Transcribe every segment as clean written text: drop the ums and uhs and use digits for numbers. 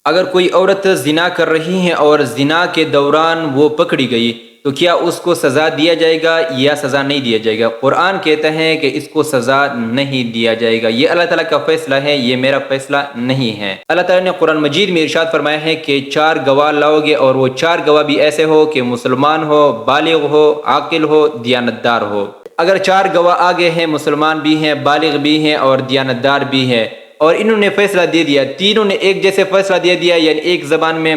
اگر کوئی عورت زنا کر رہی ہے اور زنا کے دوران وہ پکڑی گئی تو کیا اس کو سزا دیا جائے گا یا سزا نہیں دیا جائے گا؟ قرآن کہتا ہے کہ اس کو سزا نہیں دیا جائے گا، یہ اللہ تعالیٰ کا فیصلہ ہے، یہ میرا فیصلہ نہیں ہے۔ اللہ تعالیٰ نے قرآن مجید میں ارشاد فرمایا ہے کہ 4 گواہ لاؤ گے، اور وہ 4 گواہ بھی ایسے ہو کہ مسلمان ہو، بالغ ہو، عاقل ہو، دیانتدار ہو۔ اگر 4 گواہ آگے ہیں، مسلمان بھی ہیں، بالغ بھی ہیں اور دیانتدار بھی ہیں، اور انہوں نے فیصلہ دے دیا، تینوں نے ایک جیسے فیصلہ دے دیا، یعنی ایک زبان میں،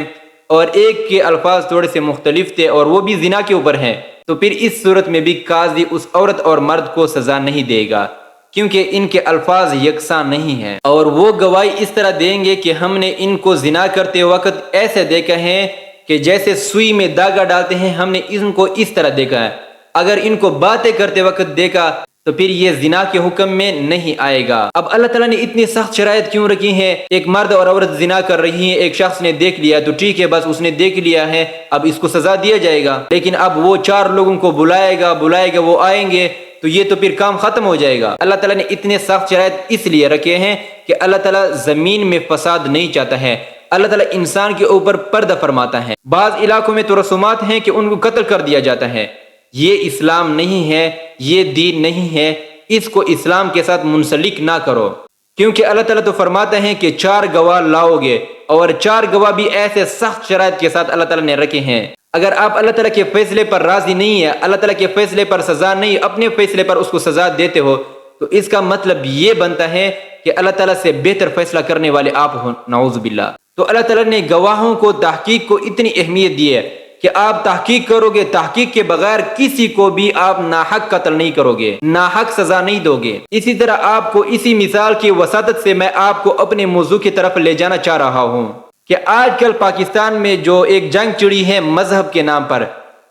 اور ایک کے الفاظ تھوڑے سے مختلف تھے اور وہ بھی زنا کے اوپر ہیں، تو پھر اس صورت میں بھی قاضی اس عورت اور مرد کو سزا نہیں دے گا، کیونکہ ان کے الفاظ یکساں نہیں ہیں، اور وہ گواہی اس طرح دیں گے کہ ہم نے ان کو زنا کرتے وقت ایسے دیکھا ہے کہ جیسے سوئی میں داغا ڈالتے ہیں، ہم نے ان کو اس طرح دیکھا ہے۔ اگر ان کو باتیں کرتے وقت دیکھا تو پھر یہ زنا کے حکم میں نہیں آئے گا۔ اب اللہ تعالیٰ نے اتنی سخت شرائط کیوں رکھی ہیں؟ ایک مرد اور عورت زنا کر رہی ہیں، ایک شخص نے دیکھ لیا تو ٹھیک ہے، بس اس نے دیکھ لیا ہے، اب اس کو سزا دیا جائے گا، لیکن اب وہ 4 لوگوں کو بلائے گا، وہ آئیں گے تو یہ تو پھر کام ختم ہو جائے گا۔ اللہ تعالیٰ نے اتنے سخت شرائط اس لیے رکھے ہیں کہ اللہ تعالیٰ زمین میں فساد نہیں چاہتا ہے، اللہ تعالیٰ انسان کے اوپر پردہ فرماتا ہے۔ بعض علاقوں میں تو رسومات ہیں کہ ان کو قتل کر دیا جاتا ہے، یہ اسلام نہیں ہے، یہ دین نہیں ہے، اس کو اسلام کے ساتھ منسلک نہ کرو، کیونکہ اللہ تعالیٰ تو فرماتا ہے کہ 4 گواہ لاؤ گے، اور 4 گواہ بھی ایسے سخت شرائط کے ساتھ اللہ تعالیٰ نے رکھے ہیں۔ اگر آپ اللہ تعالیٰ کے فیصلے پر راضی نہیں ہے، اللہ تعالیٰ کے فیصلے پر سزا نہیں، اپنے فیصلے پر اس کو سزا دیتے ہو، تو اس کا مطلب یہ بنتا ہے کہ اللہ تعالیٰ سے بہتر فیصلہ کرنے والے آپ ہو، نعوذ باللہ۔ تو اللہ تعالیٰ نے گواہوں کو، تحقیق کو اتنی اہمیت دی ہے کہ آپ تحقیق کرو گے، تحقیق کے بغیر کسی کو بھی آپ ناحق قتل نہیں کرو گے، ناحق سزا نہیں دو گے۔ اسی طرح آپ کو اسی مثال کی وساطت سے میں آپ کو اپنے موضوع کی طرف لے جانا چاہ رہا ہوں کہ آج کل پاکستان میں جو ایک جنگ چڑھی ہے مذہب کے نام پر،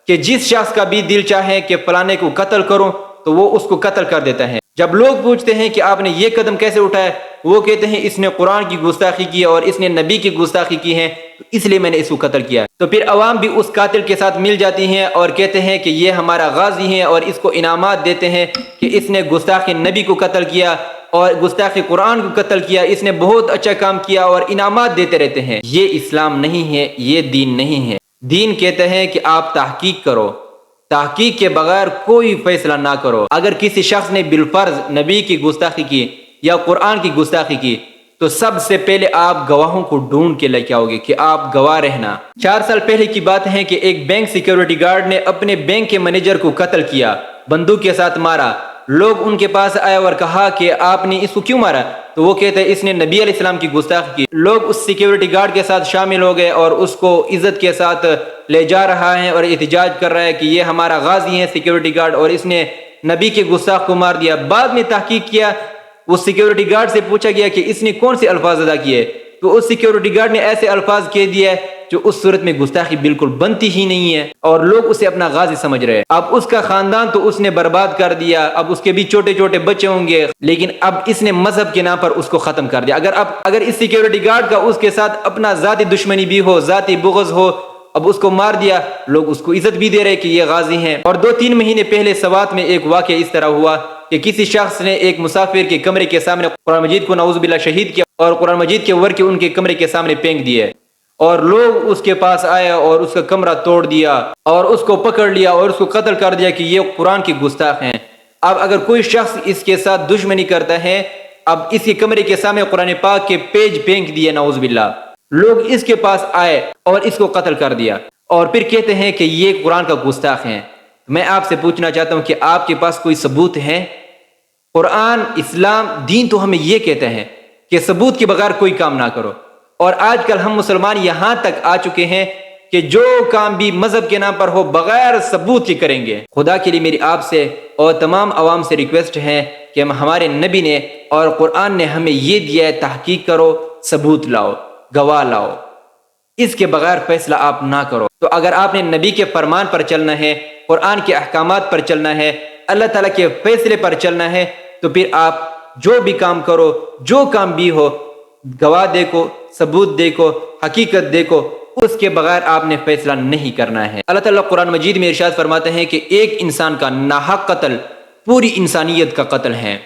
کہ جس شخص کا بھی دل چاہے کہ فلانے کو قتل کرو تو وہ اس کو قتل کر دیتا ہے۔ جب لوگ پوچھتے ہیں کہ آپ نے یہ قدم کیسے اٹھایا، وہ کہتے ہیں اس نے قرآن کی گستاخی کی اور اس نے نبی کی گستاخی کی ہے، تو اس لیے میں نے اس کو قتل کیا۔ تو پھر عوام بھی اس قاتل کے ساتھ مل جاتی ہیں اور کہتے ہیں کہ یہ ہمارا غازی ہے، اور اس کو انعامات دیتے ہیں کہ اس نے گستاخی نبی کو قتل کیا اور گستاخی قرآن کو قتل کیا، اس نے بہت اچھا کام کیا، اور انعامات دیتے رہتے ہیں۔ یہ اسلام نہیں ہے، یہ دین نہیں ہے۔ دین کہتا ہے کہ آپ تحقیق کرو، تحقیق کے بغیر کوئی فیصلہ نہ کرو۔ اگر کسی شخص نے بالفرض نبی کی گستاخی کی یا قرآن کی گستاخی کی تو سب سے پہلے آپ گواہوں کو ڈھونڈ کے لے کے آؤ گے کہ آپ گواہ رہنا۔ 4 سال پہلے کی بات ہے کہ ایک بینک سیکیورٹی گارڈ نے اپنے بینک کے مینیجر کو قتل کیا، بندوق کے ساتھ مارا۔ لوگ ان کے پاس آئے اور کہا کہ آپ نے اس کو کیوں مارا؟ تو وہ کہتے ہیں اس نے نبی علیہ السلام کی گستاخی کی۔ لوگ اس سیکیورٹی گارڈ کے ساتھ شامل ہو گئے اور اس کو عزت کے ساتھ لے جا رہا ہے اور احتجاج کر رہا ہے کہ یہ ہمارا غازی ہے سیکیورٹی گارڈ، اور اس نے نبی کے گستاخ کو مار دیا۔ بعد میں تحقیق کیا، اس سیکیورٹی گارڈ سے پوچھا گیا کہ اس نے کون سے الفاظ ادا کیے، تو اس سیکیورٹی گارڈ نے ایسے الفاظ کہہ دیا جو اس صورت میں گستاخی بالکل بنتی ہی نہیں ہے، اور لوگ اسے اپنا غازی سمجھ رہے ہیں۔ اب اس کا خاندان تو اس نے برباد کر دیا، اب اس کے بھی چھوٹے چھوٹے بچے ہوں گے، لیکن اب اس نے مذہب کے نام پر اس کو ختم کر دیا۔ اگر اس سیکیورٹی گارڈ کا اس کے ساتھ اپنا ذاتی دشمنی بھی ہو، ذاتی بغض ہو، اب اس کو مار دیا، لوگ اس کو عزت بھی دے رہے کہ یہ غازی ہیں۔ اور 2-3 مہینے پہلے سوات میں ایک واقعہ اس طرح ہوا کہ کسی شخص نے ایک مسافر کے کمرے کے سامنے قرآن مجید کو نعوذ باللہ شہید کیا، اور قرآن مجید کے ورقے ان کے کمرے کے سامنے پھینک دیے، اور لوگ اس کے پاس آئے اور اس کا کمرہ توڑ دیا اور اس کو پکڑ لیا اور اس کو قتل کر دیا کہ یہ قرآن کی گستاخ ہیں۔ اب اگر کوئی شخص اس کے ساتھ دشمنی کرتا ہے، اب اس کے کمرے کے سامنے قرآن پاک کے پیج پھینک دیے، نعوذ باللہ، لوگ اس کے پاس آئے اور اس کو قتل کر دیا، اور پھر کہتے ہیں کہ یہ قرآن کا گستاخ ہیں۔ میں آپ سے پوچھنا چاہتا ہوں کہ آپ کے پاس کوئی ثبوت ہے؟ قرآن، اسلام، دین تو ہمیں یہ کہتے ہیں کہ ثبوت کے بغیر کوئی کام نہ کرو، اور آج کل ہم مسلمان یہاں تک آ چکے ہیں کہ جو کام بھی مذہب کے نام پر ہو بغیر ثبوت کے کریں گے۔ خدا کے لیے میری آپ سے اور تمام عوام سے ریکویسٹ ہے کہ ہمارے نبی نے اور قرآن نے ہمیں یہ دیا ہے، تحقیق کرو، ثبوت لاؤ، گواہ لاؤ، اس کے بغیر فیصلہ آپ نہ کرو۔ تو اگر آپ نے نبی کے فرمان پر چلنا ہے، قرآن کے احکامات پر چلنا ہے، اللہ تعالیٰ کے فیصلے پر چلنا ہے، تو پھر آپ جو بھی کام کرو، جو کام بھی ہو، گواہ دیکھو، ثبوت دیکھو، حقیقت دیکھو، اس کے بغیر آپ نے فیصلہ نہیں کرنا ہے۔ اللہ تعالیٰ قرآن مجید میں ارشاد فرماتے ہیں کہ ایک انسان کا ناحق قتل پوری انسانیت کا قتل ہے۔